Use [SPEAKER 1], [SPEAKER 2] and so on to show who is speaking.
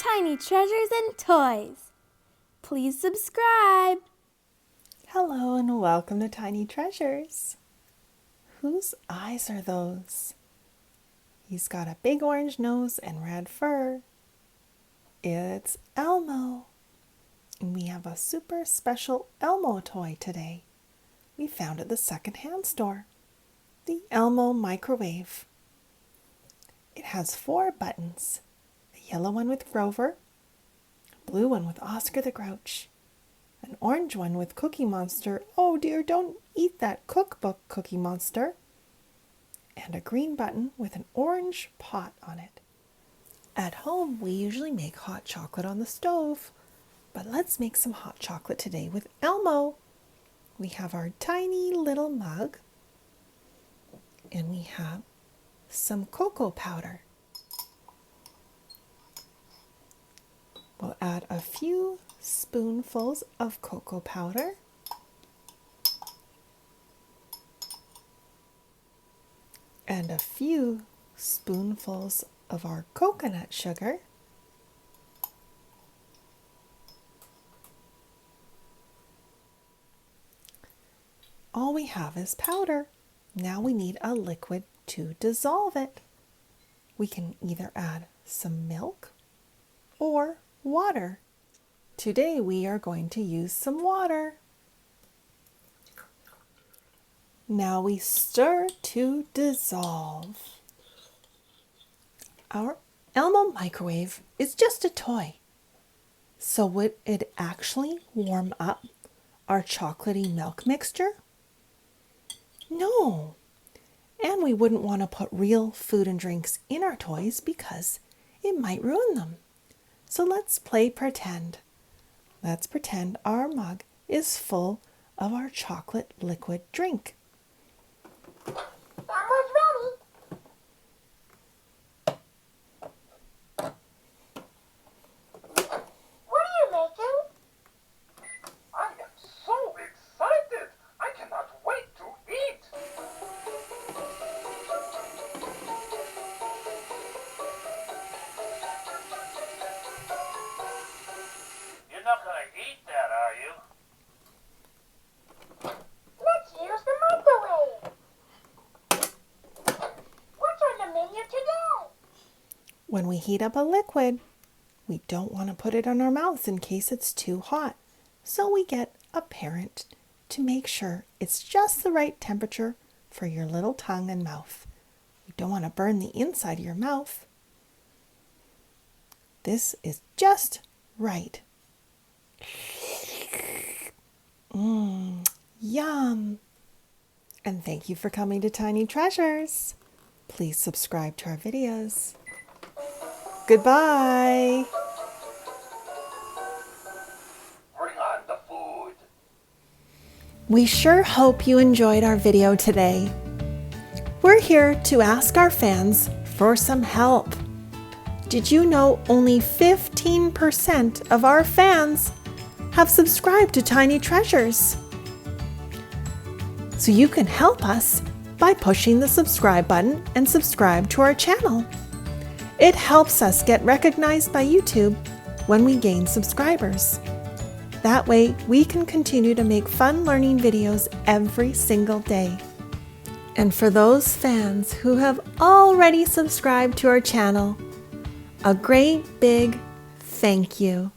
[SPEAKER 1] Tiny treasures and toys. Please subscribe.
[SPEAKER 2] Hello and welcome to Tiny Treasures. Whose eyes are those? He's got a big orange nose and red fur. It's Elmo. And we have a super special Elmo toy today. We found at the secondhand store. The Elmo microwave. It has 4 buttons. A yellow one with Grover, a blue one with Oscar the Grouch, an orange one with Cookie Monster. Oh dear, don't eat that cookbook, Cookie Monster. And a green button with an orange pot on it. At home, we usually make hot chocolate on the stove. But let's make some hot chocolate today with Elmo. We have our tiny little mug. And we have some cocoa powder. We'll add a few spoonfuls of cocoa powder. And a few spoonfuls of our coconut sugar. All we have is powder. Now we need a liquid to dissolve it. We can either add some milk or water. Today we are going to use some water. Now we stir to dissolve. Our Elmo microwave is just a toy. So would it actually warm up our chocolatey milk mixture? No. And we wouldn't want to put real food and drinks in our toys because it might ruin them. So let's play pretend. Let's pretend our mug is full of our chocolate liquid drink.
[SPEAKER 3] Elmo's ready. What are you making?
[SPEAKER 4] I am so excited! I cannot wait to eat! You're not gonna eat that, are you?
[SPEAKER 3] Let's use the microwave. What's on the menu today?
[SPEAKER 2] When we heat up a liquid, we don't want to put it on our mouths in case it's too hot. So we get a parent to make sure it's just the right temperature for your little tongue and mouth. You don't want to burn the inside of your mouth. This is just right. Yum! And thank you for coming to Tiny Treasures. Please subscribe to our videos. Goodbye!
[SPEAKER 4] Bring on the food!
[SPEAKER 2] We sure hope you enjoyed our video today. We're here to ask our fans for some help. Did you know only 15% of our fans have subscribed to Tiny Treasures? So you can help us by pushing the subscribe button and subscribe to our channel. It helps us get recognized by YouTube when we gain subscribers. That way we can continue to make fun learning videos every single day. And for those fans who have already subscribed to our channel, a great big thank you.